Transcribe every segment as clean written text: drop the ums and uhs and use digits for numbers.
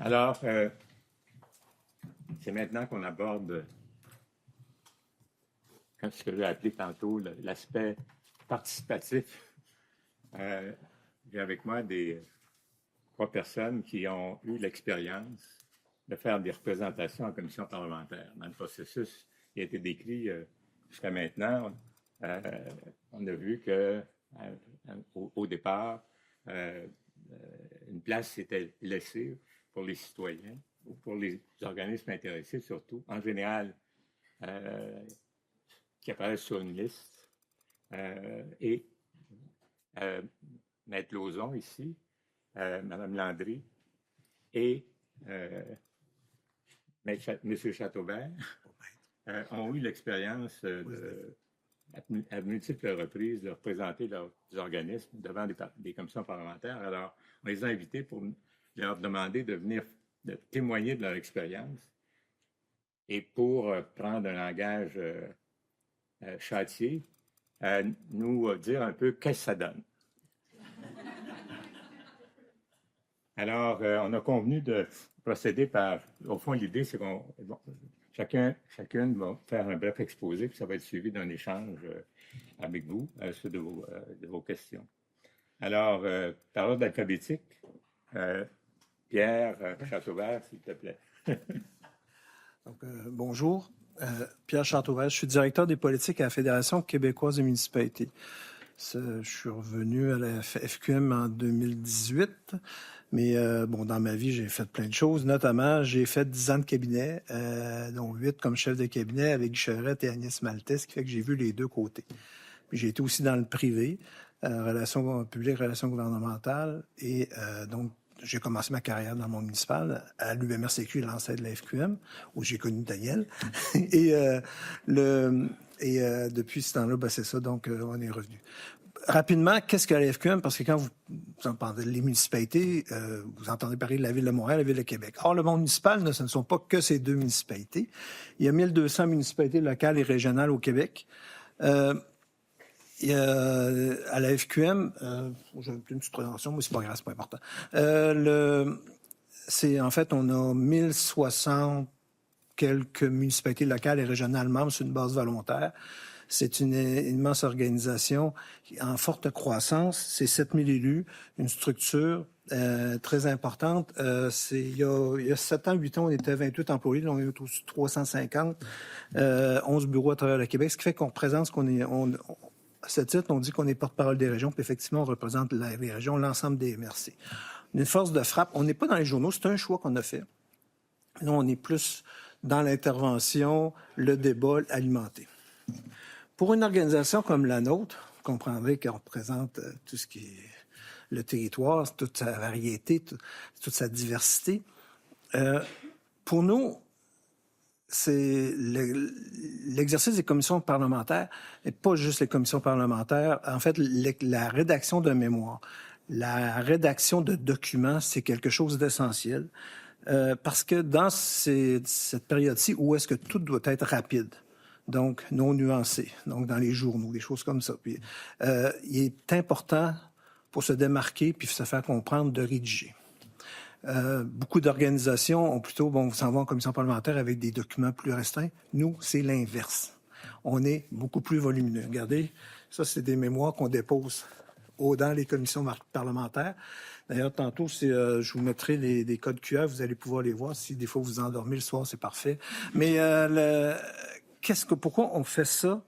Alors, c'est maintenant qu'on aborde ce que j'ai appelé tantôt l'aspect participatif. J'ai avec moi trois personnes qui ont eu l'expérience de faire des représentations en commission parlementaire. Dans le processus qui a été décrit jusqu'à maintenant, on a vu que au départ, une place était laissée pour les citoyens ou pour les organismes intéressés surtout, en général, qui apparaissent sur une liste. Et Maître Lauzon ici, Mme Landry et M. Chateaubert ont eu l'expérience à multiples reprises de représenter leurs organismes devant des commissions parlementaires. Alors, on les a invités pour leur demander de venir de témoigner de leur expérience et pour prendre un langage châtié, nous dire un peu qu'est-ce que ça donne. Alors, on a convenu de procéder par... Au fond, l'idée, c'est qu'on... chacune va faire un bref exposé, puis ça va être suivi d'un échange avec vous sur de vos questions. Alors, par ordre alphabétique, Pierre Chateaubert, s'il te plaît. Donc, bonjour, Pierre Chateaubert, je suis directeur des politiques à la Fédération québécoise des municipalités. Je suis revenu à la FQM en 2018, mais dans ma vie, j'ai fait plein de choses. Notamment, j'ai fait 10 ans de cabinet, dont 8 comme chef de cabinet avec Guy Cherette et Agnès Maltais, ce qui fait que j'ai vu les deux côtés. Puis j'ai été aussi dans le privé, relations publiques, relations gouvernementales, et donc j'ai commencé ma carrière dans le monde municipal à l'UMRCQ, l'ancêtre de la FQM, où j'ai connu Daniel. et depuis ce temps-là, c'est ça, donc on est revenu. Rapidement, qu'est-ce que la FQM? Parce que quand vous entendez les municipalités, vous entendez parler de la Ville de Montréal et la Ville de Québec. Or, le monde municipal, ce ne sont pas que ces deux municipalités. Il y a 1200 municipalités locales et régionales au Québec. À la FQM, j'ai une petite présentation, mais c'est pas grave, c'est pas important. En fait, on a 1060 quelques municipalités locales et régionales membres sur une base volontaire. C'est une immense organisation en forte croissance. C'est 7000 élus, une structure très importante. Il y a 7 ans, 8 ans, on était 28 employés. Là, on est au-dessus de 350, 11 bureaux à travers le Québec, ce qui fait qu'on représente ce qu'on est... À ce titre, on dit qu'on est porte-parole des régions, puis effectivement, on représente les régions, l'ensemble des MRC. Une force de frappe. On n'est pas dans les journaux, c'est un choix qu'on a fait. Nous, on est plus dans l'intervention, le débat alimenté. Pour une organisation comme la nôtre, vous comprendrez qu'on représente tout ce qui est le territoire, toute sa variété, toute sa diversité. Pour nous, c'est l'exercice des commissions parlementaires, et pas juste les commissions parlementaires. En fait, la rédaction d'un mémoire, la rédaction de documents, c'est quelque chose d'essentiel. Parce que dans cette période-ci, où est-ce que tout doit être rapide, donc non nuancé, donc dans les journaux, des choses comme ça. Puis, il est important pour se démarquer puis se faire comprendre de rédiger. Beaucoup d'organisations ont plutôt, s'en vont en commission parlementaire avec des documents plus restreints. Nous, c'est l'inverse. On est beaucoup plus volumineux. Regardez, ça, c'est des mémoires qu'on dépose dans les commissions parlementaires. D'ailleurs, tantôt, je vous mettrai des codes QR, vous allez pouvoir les voir. Si des fois vous endormez le soir, c'est parfait. Mais pourquoi on fait ça?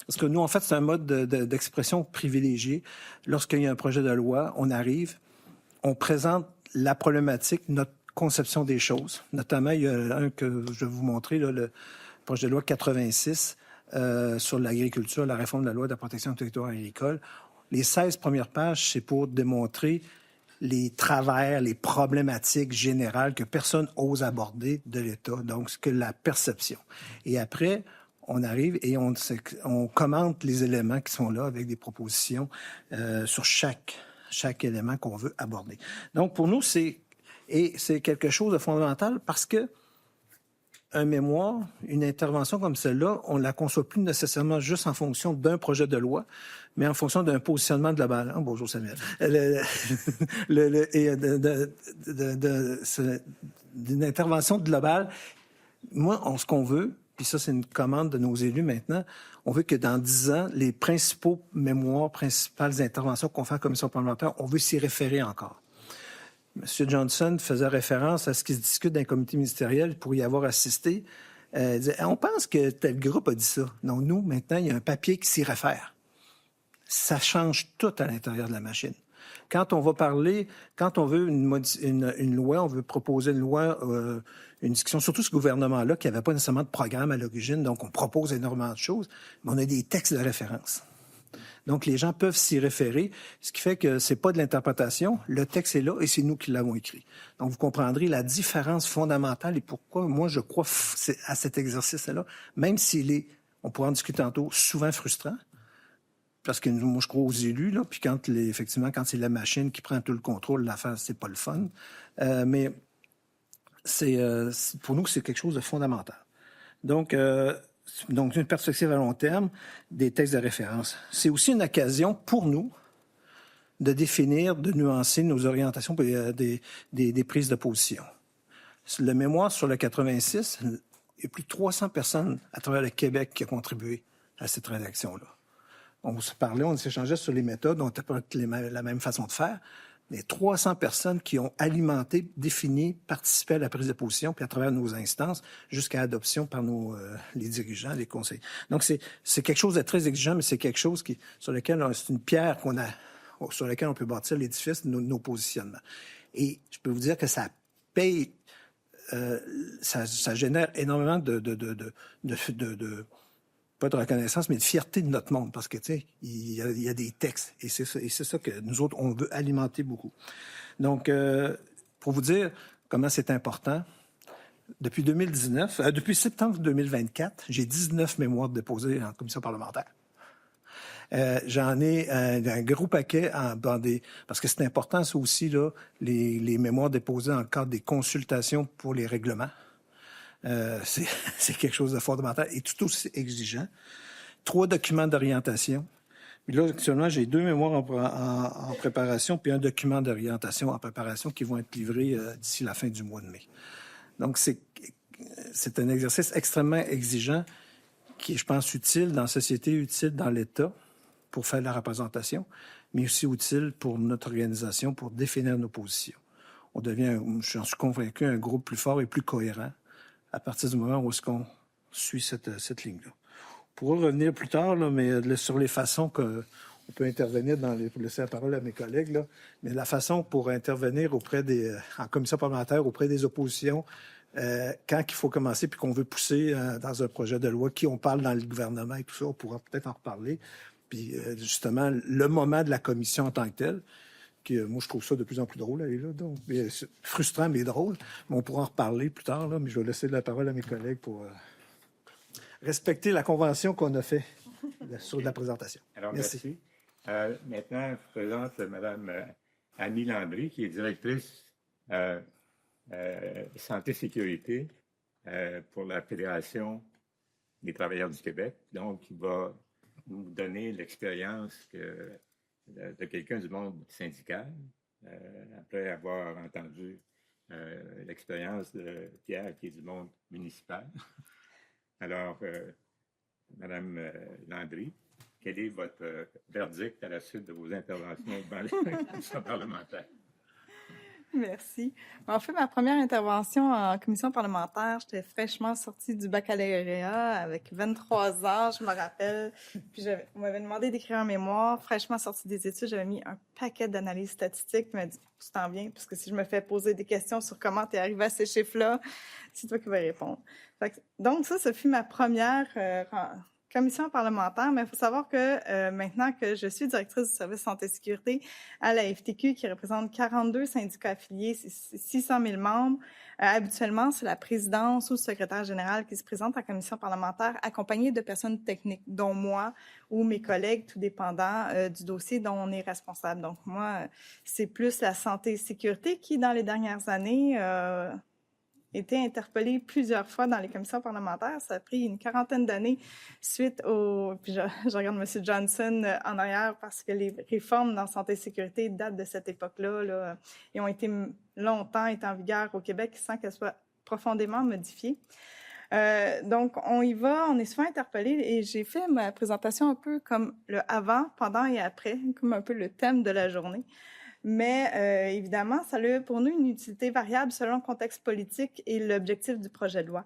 Parce que nous, en fait, c'est un mode d'expression privilégié. Lorsqu'il y a un projet de loi, on arrive, on présente la problématique, notre conception des choses. Notamment, il y a un que je vais vous montrer, là, le projet de loi 86 sur l'agriculture, la réforme de la loi de la protection du territoire agricole. Les 16 premières pages, c'est pour démontrer les travers, les problématiques générales que personne ose aborder de l'État, donc c'est que la perception. Et après, on arrive et on commente les éléments qui sont là avec des propositions sur chaque élément qu'on veut aborder. Donc, pour nous, c'est quelque chose de fondamental parce que un mémoire, une intervention comme celle-là, on la conçoit plus nécessairement juste en fonction d'un projet de loi, mais en fonction d'un positionnement global. Oh, bonjour Samuel. D'une intervention globale. Moi, ce qu'on veut, puis ça, c'est une commande de nos élus maintenant, on veut que dans 10 ans, les principaux mémoires, principales interventions qu'on fait en commission parlementaire, on veut s'y référer encore. M. Johnson faisait référence à ce qui se discute d'un comité ministériel pour y avoir assisté. Il disait, on pense que tel groupe a dit ça. Non, nous, maintenant, il y a un papier qui s'y réfère. Ça change tout à l'intérieur de la machine. Quand on va parler, quand on veut une loi, on veut proposer une loi, une discussion, surtout ce gouvernement-là qui n'avait pas nécessairement de programme à l'origine, donc on propose énormément de choses, mais on a des textes de référence. Donc, les gens peuvent s'y référer, ce qui fait que c'est pas de l'interprétation. Le texte est là et c'est nous qui l'avons écrit. Donc, vous comprendrez la différence fondamentale et pourquoi moi, je crois à cet exercice-là, même s'il est, on pourra en discuter tantôt, souvent frustrant. Parce que moi, je crois aux élus, là, puis effectivement, quand c'est la machine qui prend tout le contrôle de l'affaire, c'est pas le fun. Mais pour nous, c'est quelque chose de fondamental. Donc, une perspective à long terme, des textes de référence. C'est aussi une occasion pour nous de définir, de nuancer nos orientations pour des prises de position. Le mémoire sur le 86, il y a plus de 300 personnes à travers le Québec qui ont contribué à cette rédaction-là. On se parlait, on s'échangeait sur les méthodes, on n'était pas la même façon de faire. Mais 300 personnes qui ont alimenté, défini, participé à la prise de position, puis à travers nos instances, jusqu'à l'adoption par les dirigeants, les conseils. Donc, c'est quelque chose de très exigeant, mais c'est quelque chose sur lequel c'est une pierre sur laquelle on peut bâtir l'édifice de nos positionnements. Et je peux vous dire que ça paye, ça génère énormément pas de reconnaissance, mais de fierté de notre monde, parce que, tu sais, il y a des textes, et c'est ça que nous autres, on veut alimenter beaucoup. Donc, pour vous dire comment c'est important, depuis septembre 2024, j'ai 19 mémoires déposées en commission parlementaire. J'en ai un gros paquet parce que c'est important, ça aussi, là, les mémoires déposées en cadre des consultations pour les règlements. C'est quelque chose de fondamental et tout aussi exigeant. 3 documents d'orientation. Puis là, actuellement, j'ai 2 mémoires en préparation puis un document d'orientation en préparation qui vont être livrés d'ici la fin du mois de mai. Donc, c'est un exercice extrêmement exigeant qui est, je pense, utile dans la société, utile dans l'État pour faire de la représentation, mais aussi utile pour notre organisation pour définir nos positions. On devient, j'en suis convaincu, un groupe plus fort et plus cohérent à partir du moment où est-ce qu'on suit cette ligne-là. On pourra revenir plus tard, là, mais sur les façons qu'on peut intervenir pour laisser la parole à mes collègues, là, mais la façon pour intervenir en commission parlementaire auprès des oppositions, quand il faut commencer puis qu'on veut pousser dans un projet de loi, qui on parle dans le gouvernement et tout ça, on pourra peut-être en reparler. Puis justement, le moment de la commission en tant que telle, moi, je trouve ça de plus en plus drôle, elle est là. Donc, frustrant, mais drôle. Mais on pourra en reparler plus tard, là, mais je vais laisser la parole à mes collègues pour respecter la convention qu'on a faite sur la présentation. Alors, merci. Maintenant, je présente Mme Annie Landry, qui est directrice santé-sécurité pour la Fédération des travailleurs du Québec. Donc, il va nous donner l'expérience de quelqu'un du monde syndical, après avoir entendu l'expérience de Pierre, qui est du monde municipal. Alors, Madame Landry, quel est votre verdict à la suite de vos interventions devant la commission parlementaire? Merci. En fait, ma première intervention en commission parlementaire, j'étais fraîchement sortie du baccalauréat avec 23 ans, je me rappelle. Puis on m'avait demandé d'écrire un mémoire. Fraîchement sortie des études, j'avais mis un paquet d'analyses statistiques. Il m'a dit, tu t'en viens, parce que si je me fais poser des questions sur comment tu es arrivé à ces chiffres-là, c'est toi qui vas répondre. Donc ça fut ma première commission parlementaire, mais il faut savoir que maintenant que je suis directrice du service santé-sécurité à la FTQ, qui représente 42 syndicats affiliés, 600 000 membres, habituellement, c'est la présidence ou le secrétaire général qui se présente en commission parlementaire, accompagné de personnes techniques, dont moi ou mes collègues, tout dépendant du dossier dont on est responsable. Donc moi, c'est plus la santé-sécurité qui, dans les dernières années, été interpellé plusieurs fois dans les commissions parlementaires. Ça a pris une 40aine d'années suite au... Puis je regarde M. Johnson en arrière parce que les réformes dans santé et sécurité datent de cette époque-là là, et ont été longtemps été en vigueur au Québec sans qu'elles soient profondément modifiées. Donc, on y va, on est souvent interpellé et j'ai fait ma présentation un peu comme le avant, pendant et après, comme un peu le thème de la journée. Mais évidemment, ça a pour nous une utilité variable selon le contexte politique et l'objectif du projet de loi.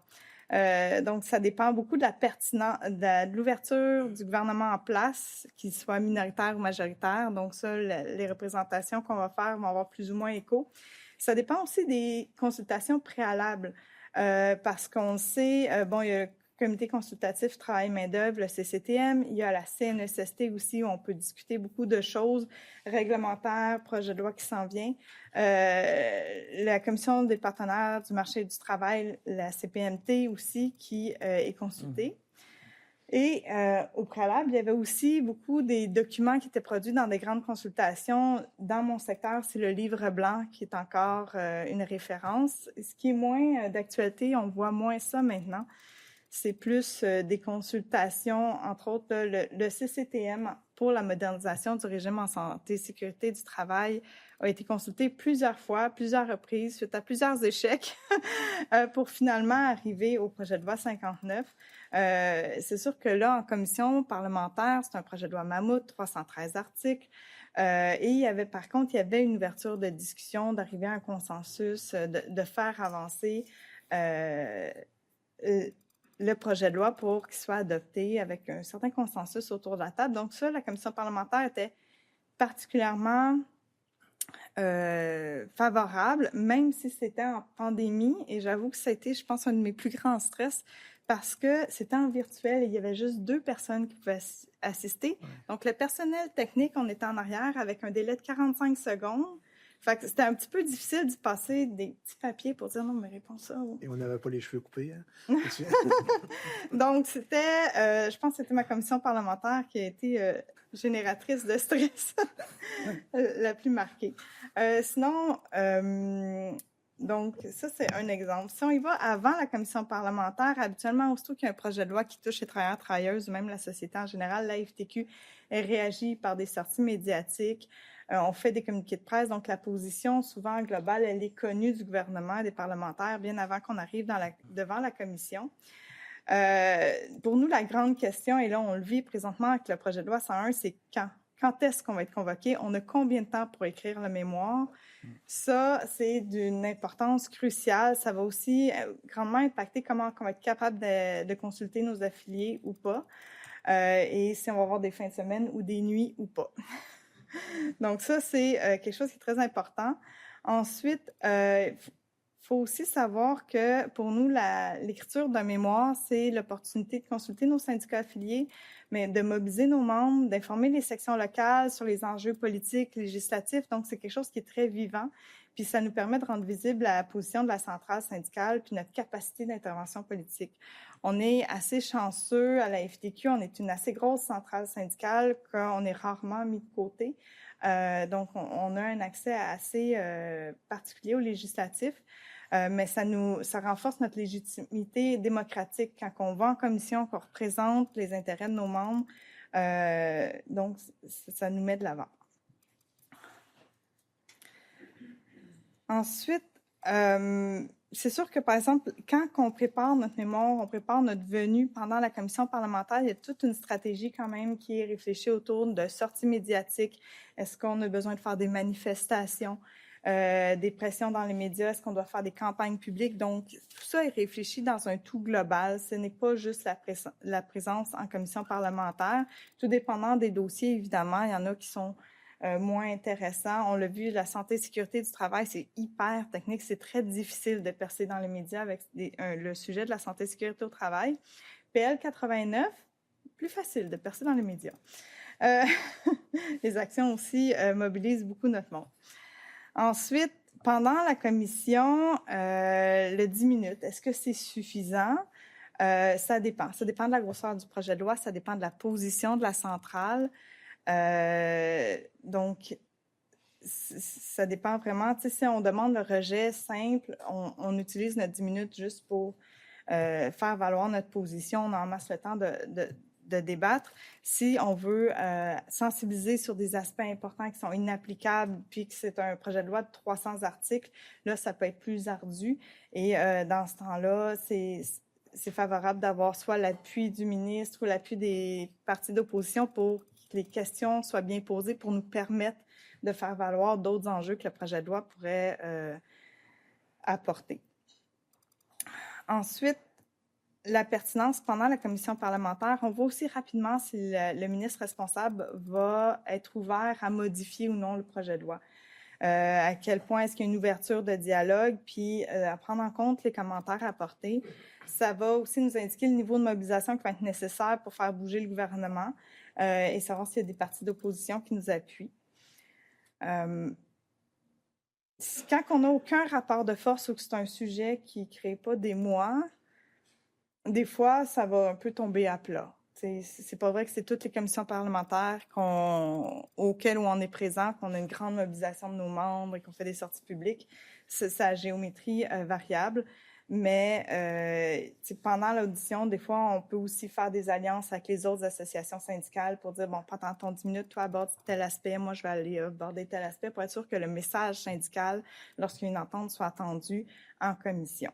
Donc, ça dépend beaucoup de la pertinence, de l'ouverture du gouvernement en place, qu'il soit minoritaire ou majoritaire. Donc, ça, les représentations qu'on va faire vont avoir plus ou moins écho. Ça dépend aussi des consultations préalables, parce qu'on sait, bon, il y a le Comité consultatif Travail Main-d'œuvre, le CCTM, il y a la CNESST aussi, où on peut discuter beaucoup de choses réglementaires, projet de loi qui s'en vient. La Commission des partenaires du marché du travail, la CPMT aussi, qui est consultée. Et au préalable, il y avait aussi beaucoup des documents qui étaient produits dans des grandes consultations. Dans mon secteur, c'est le livre blanc qui est encore une référence. Ce qui est moins d'actualité, on voit moins ça maintenant. C'est plus des consultations, entre autres le CCTM pour la modernisation du régime en santé et sécurité du travail a été consulté plusieurs fois, plusieurs reprises, suite à plusieurs échecs pour finalement arriver au projet de loi 59. C'est sûr que là, en commission parlementaire, c'est un projet de loi mammouth, 313 articles. Et il y avait une ouverture de discussion, d'arriver à un consensus, de faire avancer le projet de loi pour qu'il soit adopté avec un certain consensus autour de la table. Donc ça, la commission parlementaire était particulièrement favorable, même si c'était en pandémie. Et j'avoue que ça a été, je pense, un de mes plus grands stress parce que c'était en virtuel et il y avait juste 2 personnes qui pouvaient assister. Donc le personnel technique, on était en arrière avec un délai de 45 secondes. Fait que c'était un petit peu difficile d'y passer des petits papiers pour dire non, mais réponds ça. Et on n'avait pas les cheveux coupés. Hein? Donc, c'était, je pense que c'était ma commission parlementaire qui a été génératrice de stress la plus marquée. Sinon, donc, ça, c'est un exemple. Si on y va avant la commission parlementaire, habituellement, aussitôt qu'il y a un projet de loi qui touche les travailleurs, travailleuses, ou même la société en général, la FTQ, elle réagit par des sorties médiatiques. On fait des communiqués de presse, donc la position, souvent globale, elle est connue du gouvernement, des parlementaires, bien avant qu'on arrive devant la commission. Pour nous, la grande question, et là, on le vit présentement avec le projet de loi 101, c'est quand? Quand est-ce qu'on va être convoqué? On a combien de temps pour écrire le mémoire? Ça, c'est d'une importance cruciale. Ça va aussi grandement impacter comment on va être capable de consulter nos affiliés ou pas, et si on va avoir des fins de semaine ou des nuits ou pas. Donc ça, c'est quelque chose qui est très important. Ensuite, faut aussi savoir que pour nous, l'écriture d'un mémoire, c'est l'opportunité de consulter nos syndicats affiliés, mais de mobiliser nos membres, d'informer les sections locales sur les enjeux politiques, législatifs. Donc, c'est quelque chose qui est très vivant. Puis, ça nous permet de rendre visible la position de la centrale syndicale puis notre capacité d'intervention politique. On est assez chanceux à la FTQ. On est une assez grosse centrale syndicale qu'on est rarement mis de côté. Donc, on a un accès assez particulier au législatif. Mais ça renforce notre légitimité démocratique quand on va en commission, qu'on représente les intérêts de nos membres. Donc, ça nous met de l'avant. Ensuite, c'est sûr que, par exemple, quand on prépare notre mémoire, on prépare notre venue pendant la commission parlementaire, il y a toute une stratégie quand même qui est réfléchie autour de sorties médiatiques. Est-ce qu'on a besoin de faire des manifestations? Des pressions dans les médias, est-ce qu'on doit faire des campagnes publiques? Donc, tout ça est réfléchi dans un tout global. Ce n'est pas juste la présence en commission parlementaire. Tout dépendant des dossiers, évidemment, il y en a qui sont moins intéressants. On l'a vu, la santé et sécurité du travail, c'est hyper technique. C'est très difficile de percer dans les médias avec le sujet de la santé et sécurité au travail. PL 89, plus facile de percer dans les médias. Les actions aussi mobilisent beaucoup notre monde. Ensuite, pendant la commission, le 10 minutes, est-ce que c'est suffisant? Ça dépend. Ça dépend de la grosseur du projet de loi, ça dépend de la position de la centrale. Donc, ça dépend vraiment. Tu sais, si on demande le rejet simple, on utilise notre 10 minutes juste pour faire valoir notre position. On en masse le temps de débattre. Si on veut sensibiliser sur des aspects importants qui sont inapplicables, puis que c'est un projet de loi de 300 articles, là, ça peut être plus ardu. Et dans ce temps-là, c'est favorable d'avoir soit l'appui du ministre ou l'appui des partis d'opposition pour que les questions soient bien posées pour nous permettre de faire valoir d'autres enjeux que le projet de loi pourrait apporter. Ensuite, la pertinence pendant la commission parlementaire, on voit aussi rapidement si le ministre responsable va être ouvert à modifier ou non le projet de loi. À quel point est-ce qu'il y a une ouverture de dialogue, puis à prendre en compte les commentaires apportés. Ça va aussi nous indiquer le niveau de mobilisation qui va être nécessaire pour faire bouger le gouvernement et savoir s'il y a des partis d'opposition qui nous appuient. Quand on n'a aucun rapport de force ou que c'est un sujet qui ne crée pas d'émoi, des fois, ça va un peu tomber à plat. C'est pas vrai que c'est toutes les commissions parlementaires auxquelles on est présent, qu'on a une grande mobilisation de nos membres et qu'on fait des sorties publiques. C'est à géométrie variable. Mais pendant l'audition, des fois, on peut aussi faire des alliances avec les autres associations syndicales pour dire, bon, pendant ton 10 minutes, toi, aborde tel aspect, moi, je vais aller aborder tel aspect pour être sûr que le message syndical, lorsqu'il y a une entente, soit attendu en commission.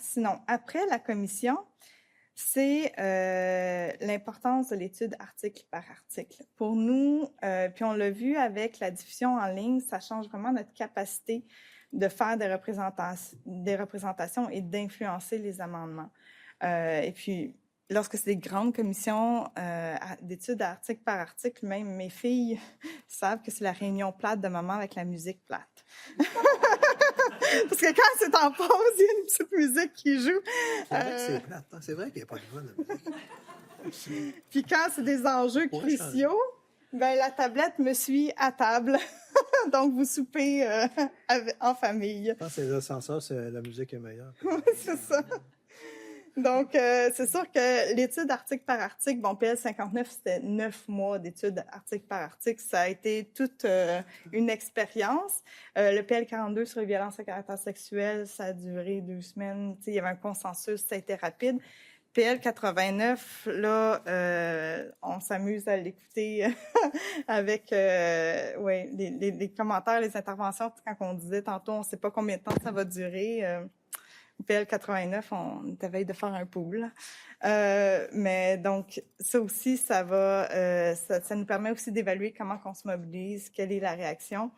Sinon, après la commission, c'est l'importance de l'étude article par article. Pour nous, puis on l'a vu avec la diffusion en ligne, ça change vraiment notre capacité de faire des représentations et d'influencer les amendements. Et puis, lorsque c'est des grandes commissions d'études article par article, même mes filles savent que c'est la réunion plate de maman avec la musique plate. Parce que quand c'est en pause, il y a une petite musique qui joue. C'est vrai que c'est plate, hein? C'est vrai qu'il n'y a pas de voix de musique. Puis quand c'est des enjeux cruciaux, ben la tablette me suit à table. Donc, vous soupez en famille. Je pense que les ascenseurs, la musique est meilleure. Oui, c'est ça. Donc, c'est sûr que l'étude article par article, bon, PL 59, c'était 9 mois d'étude article par article. Ça a été toute une expérience. Le PL 42 sur les violences à caractère sexuel, ça a duré 2 semaines. Il y avait un consensus, ça a été rapide. PL 89, là, on s'amuse à l'écouter avec les commentaires, les interventions. Quand on disait tantôt, on ne sait pas combien de temps ça va durer. PL 89, on était veille de faire un pool. Mais donc, ça aussi, ça nous permet aussi d'évaluer comment on se mobilise, quelle est la réaction.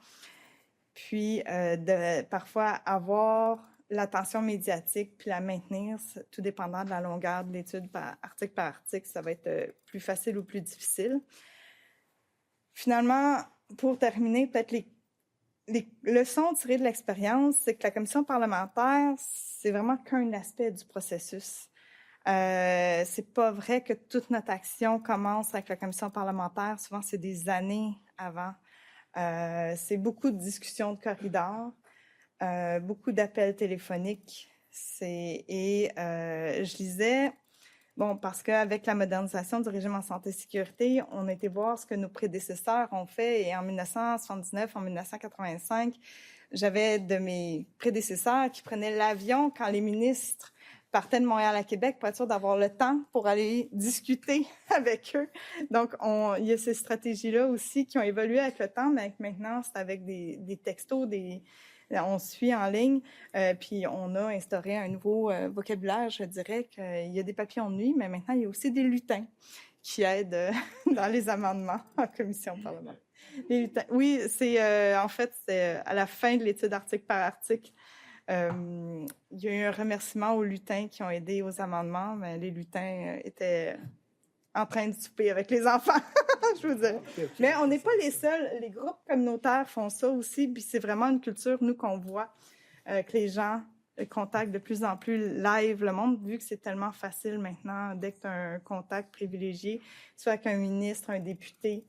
Puis, de parfois avoir l'attention médiatique puis la maintenir, tout dépendant de la longueur de l'étude par article, ça va être plus facile ou plus difficile. Finalement, pour terminer, peut-être les leçons tirées de l'expérience, c'est que la commission parlementaire, c'est vraiment qu'un aspect du processus. C'est pas vrai que toute notre action commence avec la commission parlementaire. Souvent, c'est des années avant. C'est beaucoup de discussions de corridor, beaucoup d'appels téléphoniques. Je lisais, bon, parce qu'avec la modernisation du régime en santé et sécurité, on a été voir ce que nos prédécesseurs ont fait. Et en 1979, en 1985, j'avais de mes prédécesseurs qui prenaient l'avion quand les ministres partaient de Montréal à Québec pour être sûr d'avoir le temps pour aller discuter avec eux. Donc, il y a ces stratégies-là aussi qui ont évolué avec le temps, mais maintenant, c'est avec des textos, on suit en ligne, puis on a instauré un nouveau vocabulaire. Je dirais qu'il y a des papillons de nuit, mais maintenant, il y a aussi des lutins qui aident dans les amendements en commission parlementaire. Les lutins, oui, en fait, c'est à la fin de l'étude article par article. Il y a eu un remerciement aux lutins qui ont aidé aux amendements, mais les lutins étaient en train de souper avec les enfants, je vous dirais. Mais on n'est pas les seuls. Les groupes communautaires font ça aussi, puis c'est vraiment une culture, nous, qu'on voit, que les gens contactent de plus en plus live le monde, vu que c'est tellement facile maintenant, dès que tu as un contact privilégié, soit avec un ministre, un député,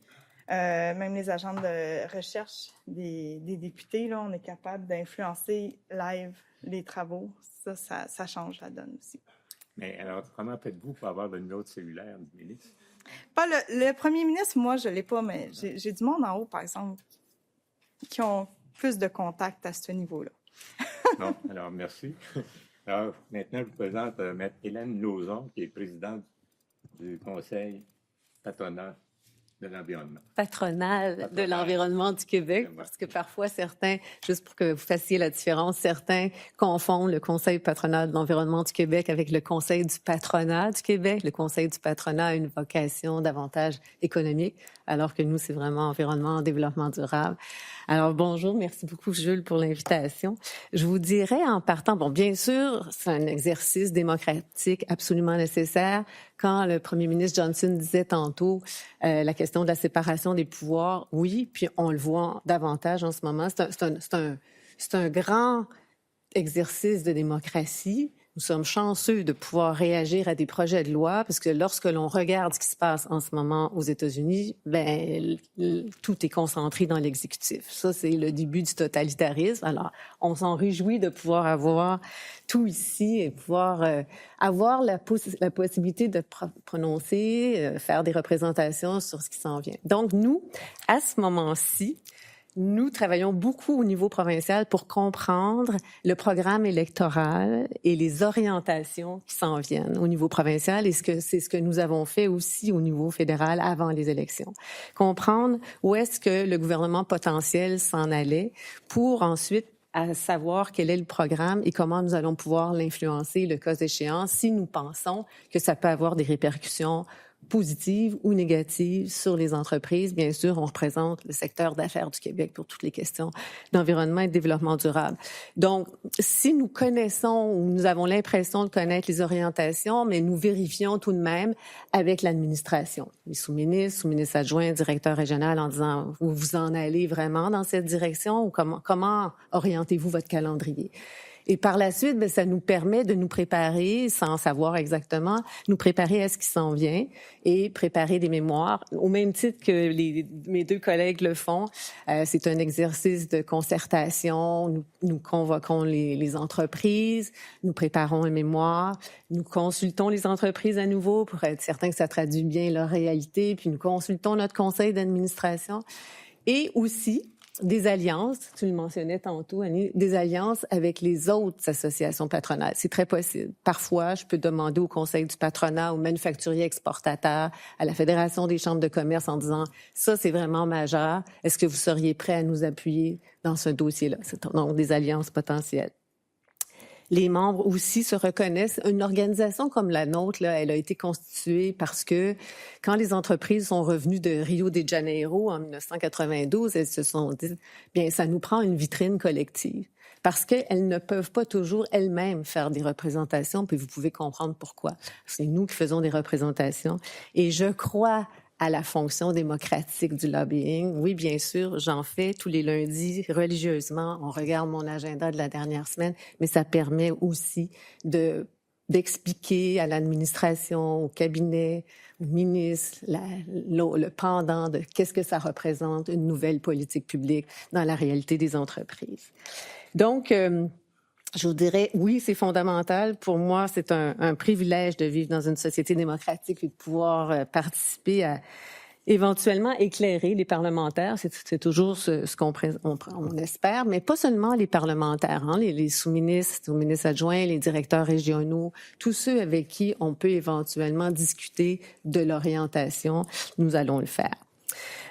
même les agents de recherche des députés, là, on est capable d'influencer live les travaux. Ça change la donne aussi. Mais alors, comment faites-vous pour avoir le numéro de cellulaire du ministre? Pas le premier ministre, moi, je l'ai pas, mais j'ai du monde en haut, par exemple, qui ont plus de contacts à ce niveau-là. Non, alors merci. Alors, maintenant, je vous présente Maître Hélène Lauzon, qui est présidente du Conseil patronal de l'environnement. Patronal de l'environnement du Québec, parce que parfois certains, juste pour que vous fassiez la différence, certains confondent le Conseil patronal de l'environnement du Québec avec le Conseil du patronat du Québec. Le Conseil du patronat a une vocation davantage économique, alors que nous, c'est vraiment environnement, développement durable. Alors, bonjour, merci beaucoup, Jules, pour l'invitation. Je vous dirais en partant, bon, bien sûr, c'est un exercice démocratique absolument nécessaire. Quand le premier ministre Johnson disait tantôt la question de la séparation des pouvoirs, oui, puis on le voit davantage en ce moment. C'est un grand exercice de démocratie. Nous sommes chanceux de pouvoir réagir à des projets de loi parce que lorsque l'on regarde ce qui se passe en ce moment aux États-Unis, ben tout est concentré dans l'exécutif. Ça, c'est le début du totalitarisme. Alors, on s'en réjouit de pouvoir avoir tout ici et pouvoir avoir la possibilité de prononcer, faire des représentations sur ce qui s'en vient. Donc, nous, à ce moment-ci, nous travaillons beaucoup au niveau provincial pour comprendre le programme électoral et les orientations qui s'en viennent au niveau provincial et c'est ce que nous avons fait aussi au niveau fédéral avant les élections. Comprendre où est-ce que le gouvernement potentiel s'en allait pour ensuite à savoir quel est le programme et comment nous allons pouvoir l'influencer le cas échéant si nous pensons que ça peut avoir des répercussions positives ou négatives sur les entreprises. Bien sûr, on représente le secteur d'affaires du Québec pour toutes les questions d'environnement et de développement durable. Donc, si nous connaissons ou nous avons l'impression de connaître les orientations, mais nous vérifions tout de même avec l'administration, les sous-ministres, sous-ministres adjoints, directeurs régionaux en disant où vous en allez vraiment dans cette direction ou comment orientez-vous votre calendrier. Et par la suite, bien, ça nous permet de nous préparer, sans savoir exactement, nous préparer à ce qui s'en vient et préparer des mémoires. Au même titre que mes deux collègues le font, c'est un exercice de concertation. Nous convoquons les entreprises, nous préparons un mémoire, nous consultons les entreprises à nouveau pour être certains que ça traduit bien leur réalité, puis nous consultons notre conseil d'administration et aussi des alliances, tu le mentionnais tantôt, Annie, des alliances avec les autres associations patronales. C'est très possible. Parfois, je peux demander au Conseil du patronat, aux manufacturiers exportateurs, à la Fédération des chambres de commerce en disant « ça, c'est vraiment majeur. Est-ce que vous seriez prêts à nous appuyer dans ce dossier-là? » C'est donc des alliances potentielles. Les membres aussi se reconnaissent. Une organisation comme la nôtre, là, elle a été constituée parce que quand les entreprises sont revenues de Rio de Janeiro en 1992, elles se sont dit, bien, ça nous prend une vitrine collective. Parce qu'elles ne peuvent pas toujours elles-mêmes faire des représentations, puis vous pouvez comprendre pourquoi. C'est nous qui faisons des représentations. Et je crois à la fonction démocratique du lobbying. Oui, bien sûr, j'en fais tous les lundis religieusement. On regarde mon agenda de la dernière semaine, mais ça permet aussi d'expliquer à l'administration, au cabinet, au ministre, le pendant de qu'est-ce que ça représente, une nouvelle politique publique dans la réalité des entreprises. Donc, je vous dirais, oui, c'est fondamental. Pour moi, c'est un privilège de vivre dans une société démocratique et de pouvoir participer à éventuellement éclairer les parlementaires. C'est toujours ce qu'on espère, mais pas seulement les parlementaires, hein, les sous-ministres, les ministres adjoints, les directeurs régionaux, tous ceux avec qui on peut éventuellement discuter de l'orientation, nous allons le faire.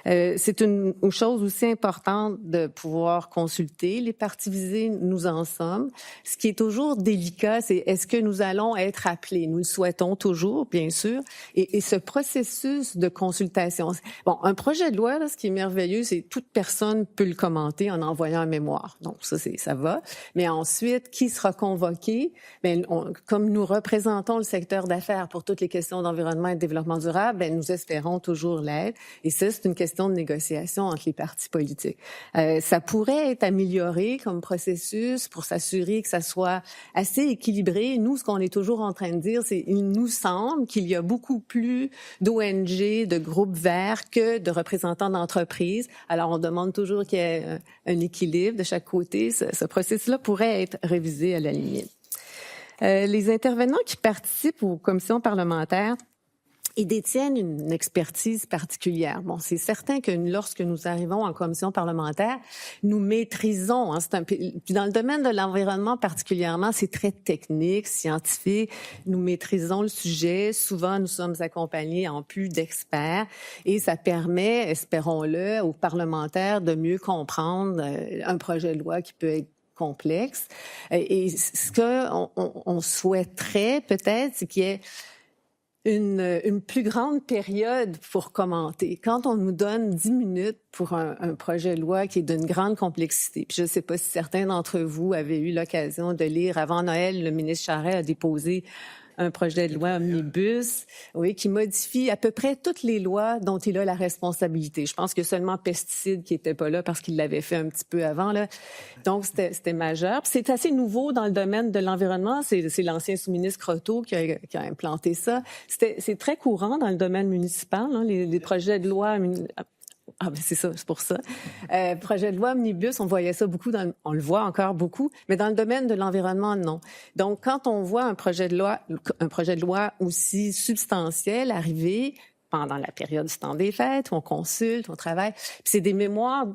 C'est une chose aussi importante de pouvoir consulter les parties visées, nous en sommes. Ce qui est toujours délicat, c'est est-ce que nous allons être appelés? Nous le souhaitons toujours, bien sûr. Et ce processus de consultation, bon, un projet de loi, là, ce qui est merveilleux, c'est toute personne peut le commenter en envoyant un mémoire. Donc ça va. Mais ensuite, qui sera convoqué? Bien, comme nous représentons le secteur d'affaires pour toutes les questions d'environnement et de développement durable, bien, nous espérons toujours l'être. Et ça, c'est une question de négociation entre les partis politiques. Ça pourrait être amélioré comme processus pour s'assurer que ça soit assez équilibré. Nous, ce qu'on est toujours en train de dire, c'est il nous semble qu'il y a beaucoup plus d'ONG, de groupes verts que de représentants d'entreprises. Alors, on demande toujours qu'il y ait un équilibre de chaque côté. Ce processus-là pourrait être révisé à la limite. Les intervenants qui participent aux commissions parlementaires, ils détiennent une expertise particulière. Bon, c'est certain que lorsque nous arrivons en commission parlementaire, nous maîtrisons. Puis dans le domaine de l'environnement particulièrement, c'est très technique, scientifique. Nous maîtrisons le sujet. Souvent, nous sommes accompagnés en plus d'experts et ça permet, espérons-le, aux parlementaires de mieux comprendre un projet de loi qui peut être complexe. Et ce qu'on souhaiterait peut-être, c'est qu'il y ait une plus grande période pour commenter. Quand on nous donne 10 minutes pour un projet de loi qui est d'une grande complexité, puis je ne sais pas si certains d'entre vous avaient eu l'occasion de lire, avant Noël, le ministre Charest a déposé un projet de loi omnibus, oui, qui modifie à peu près toutes les lois dont il a la responsabilité. Je pense que seulement pesticides qui n'étaient pas là parce qu'il l'avait fait un petit peu avant, là. Donc, c'était majeur. Puis c'est assez nouveau dans le domaine de l'environnement. C'est l'ancien sous-ministre Croteau qui a implanté ça. C'est très courant dans le domaine municipal, hein, les projets de loi. Ah, ben c'est ça, c'est pour ça. Projet de loi omnibus, on voyait ça beaucoup, on le voit encore beaucoup, mais dans le domaine de l'environnement, non. Donc, quand on voit un projet de loi aussi substantiel arriver pendant la période du temps des fêtes, où on consulte, on travaille, puis c'est des mémoires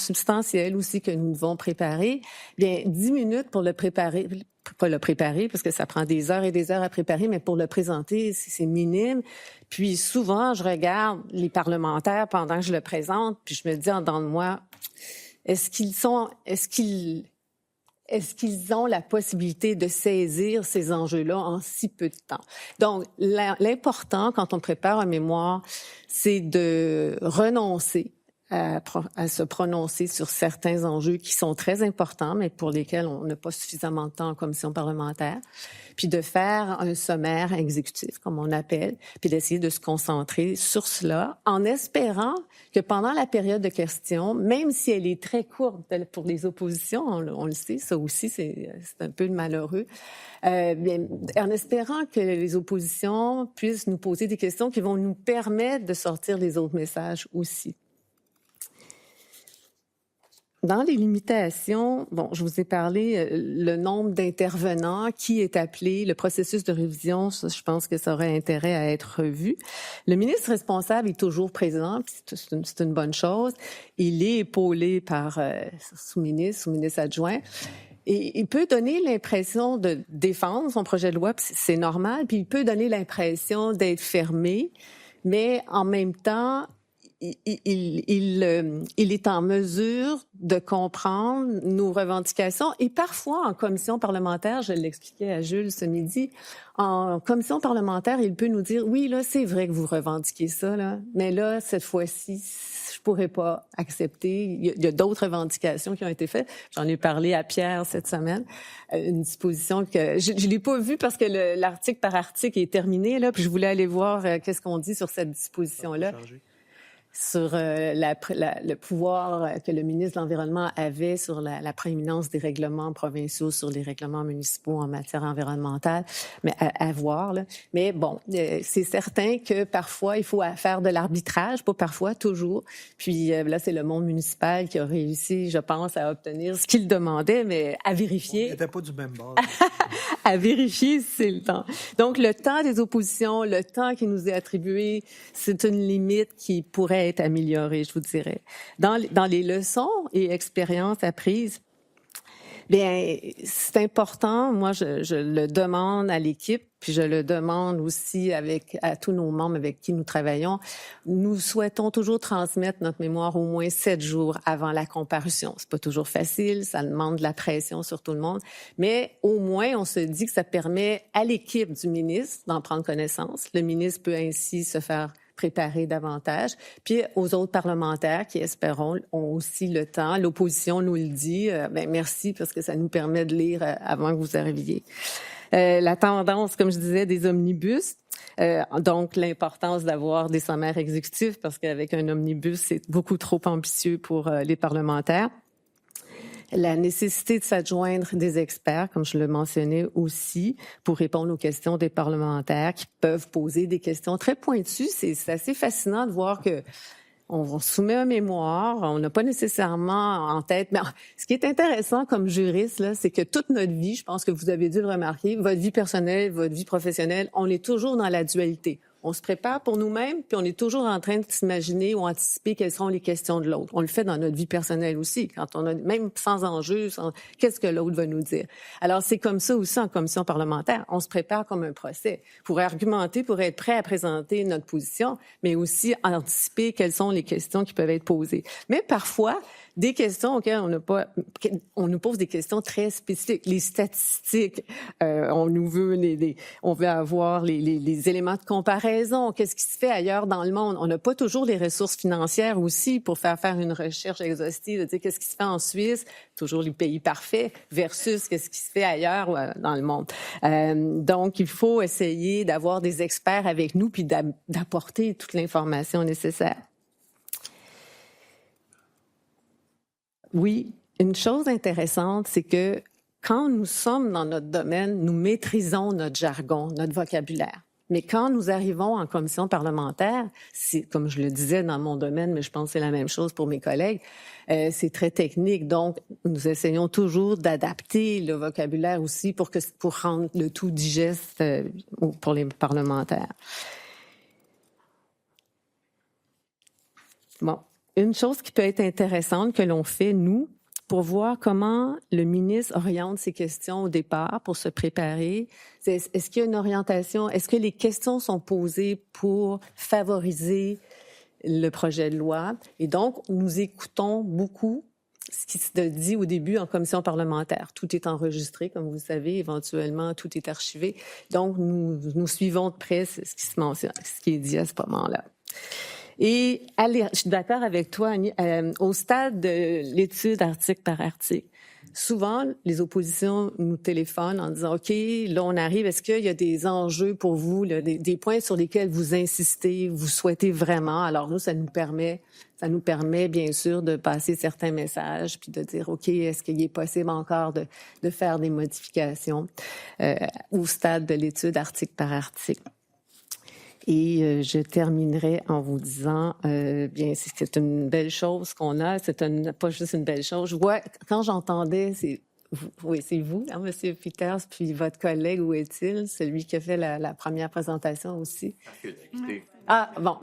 substantielles aussi que nous devons préparer, bien, 10 minutes pour le préparer, pas le préparer, parce que ça prend des heures et des heures à préparer, mais pour le présenter, c'est minime. Puis souvent, je regarde les parlementaires pendant que je le présente, puis je me dis en dedans de moi, est-ce qu'ils ont la possibilité de saisir ces enjeux-là en si peu de temps? Donc, l'important quand on prépare un mémoire, c'est de renoncer à se prononcer sur certains enjeux qui sont très importants, mais pour lesquels on n'a pas suffisamment de temps en commission parlementaire, puis de faire un sommaire exécutif, comme on appelle, puis d'essayer de se concentrer sur cela, en espérant que pendant la période de questions, même si elle est très courte pour les oppositions, on le sait, ça aussi, c'est un peu malheureux, bien, en espérant que les oppositions puissent nous poser des questions qui vont nous permettre de sortir les autres messages aussi. Dans les limitations, bon, je vous ai parlé le nombre d'intervenants, qui est appelé, le processus de révision, ça, je pense que ça aurait intérêt à être revu. Le ministre responsable est toujours présent, c'est une bonne chose. Il est épaulé par sous-ministre adjoint. Et il peut donner l'impression de défendre son projet de loi, puis c'est normal, puis il peut donner l'impression d'être fermé, mais en même temps, il est en mesure de comprendre nos revendications et parfois en commission parlementaire, je l'expliquais à Jules ce midi, en commission parlementaire, il peut nous dire oui, là, c'est vrai que vous revendiquez ça, là, mais là, cette fois-ci, je pourrais pas accepter. Il y a d'autres revendications qui ont été faites. J'en ai parlé à Pierre cette semaine. Une disposition que je l'ai pas vue parce que l'article par article est terminé, là, puis je voulais aller voir qu'est-ce qu'on dit sur cette disposition-là. Sur le pouvoir que le ministre de l'Environnement avait sur la prééminence des règlements provinciaux sur les règlements municipaux en matière environnementale, mais à voir, là. Mais bon, c'est certain que parfois, il faut faire de l'arbitrage, pas parfois, toujours. Puis là, c'est le monde municipal qui a réussi, je pense, à obtenir ce qu'il demandait, mais à vérifier. On n'était pas du même bord. À vérifier si c'est le temps. Donc, le temps des oppositions, le temps qui nous est attribué, c'est une limite qui pourrait être améliorée, je vous dirais. Dans les leçons et expériences apprises, bien, c'est important. Moi, je le demande à l'équipe, puis je le demande aussi à tous nos membres avec qui nous travaillons. Nous souhaitons toujours transmettre notre mémoire au moins 7 jours avant la comparution. C'est pas toujours facile, ça demande de la pression sur tout le monde, mais au moins, on se dit que ça permet à l'équipe du ministre d'en prendre connaissance. Le ministre peut ainsi se faire préparer davantage. Puis aux autres parlementaires qui, espérons, ont aussi le temps. L'opposition nous le dit. Ben merci parce que ça nous permet de lire avant que vous arriviez. La tendance, comme je disais, des omnibus. Donc, l'importance d'avoir des sommaires exécutifs parce qu'avec un omnibus, c'est beaucoup trop ambitieux pour les parlementaires. La nécessité de s'adjoindre des experts, comme je le mentionnais aussi, pour répondre aux questions des parlementaires qui peuvent poser des questions très pointues. C'est assez fascinant de voir que On soumet un mémoire, on n'a pas nécessairement en tête. Mais ce qui est intéressant comme juriste, là, c'est que toute notre vie, je pense que vous avez dû le remarquer, votre vie personnelle, votre vie professionnelle, on est toujours dans la dualité. On se prépare pour nous-mêmes, puis on est toujours en train de s'imaginer ou anticiper quelles seront les questions de l'autre. On le fait dans notre vie personnelle aussi, quand on a, même sans enjeu, qu'est-ce que l'autre va nous dire. Alors, c'est comme ça aussi en commission parlementaire. On se prépare comme un procès pour argumenter, pour être prêt à présenter notre position, mais aussi anticiper quelles sont les questions qui peuvent être posées. Mais parfois, des questions auxquelles on nous pose des questions très spécifiques. Les statistiques, on veut avoir les éléments de comparaison. Qu'est-ce qui se fait ailleurs dans le monde? On n'a pas toujours les ressources financières aussi pour faire une recherche exhaustive, de dire qu'est-ce qui se fait en Suisse, toujours les pays parfaits, versus qu'est-ce qui se fait ailleurs dans le monde. Donc, il faut essayer d'avoir des experts avec nous puis d'apporter toute l'information nécessaire. Oui, une chose intéressante, c'est que quand nous sommes dans notre domaine, nous maîtrisons notre jargon, notre vocabulaire. Mais quand nous arrivons en commission parlementaire, c'est, comme je le disais dans mon domaine, mais je pense que c'est la même chose pour mes collègues, c'est très technique. Donc, nous essayons toujours d'adapter le vocabulaire aussi pour rendre le tout digeste pour les parlementaires. Bon. Une chose qui peut être intéressante que l'on fait, nous, pour voir comment le ministre oriente ses questions au départ pour se préparer, c'est est-ce qu'il y a une orientation, est-ce que les questions sont posées pour favoriser le projet de loi? Et donc, nous écoutons beaucoup ce qui se dit au début en commission parlementaire. Tout est enregistré, comme vous savez, éventuellement, tout est archivé. Donc, nous suivons de près ce qui se mentionne, ce qui est dit à ce moment-là. Et je suis d'accord avec toi, Annie, au stade de l'étude article par article, souvent, les oppositions nous téléphonent en disant « OK, là, on arrive, est-ce qu'il y a des enjeux pour vous, là, des points sur lesquels vous insistez, vous souhaitez vraiment? » Alors nous, ça nous permet bien sûr de passer certains messages puis de dire « OK, est-ce qu'il est possible encore de faire des modifications au stade de l'étude article par article? » Et je terminerai en vous disant, bien, c'est une belle chose qu'on a. C'est pas juste une belle chose. Je vois, quand j'entendais, c'est vous, hein, Monsieur Peters, puis votre collègue, où est-il? Celui qui a fait la première présentation aussi. Ah, bon,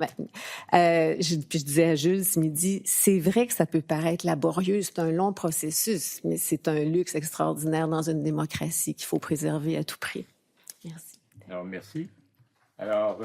je disais à Jules ce midi, c'est vrai que ça peut paraître laborieux, c'est un long processus, mais c'est un luxe extraordinaire dans une démocratie qu'il faut préserver à tout prix. Merci. Alors, merci. Alors,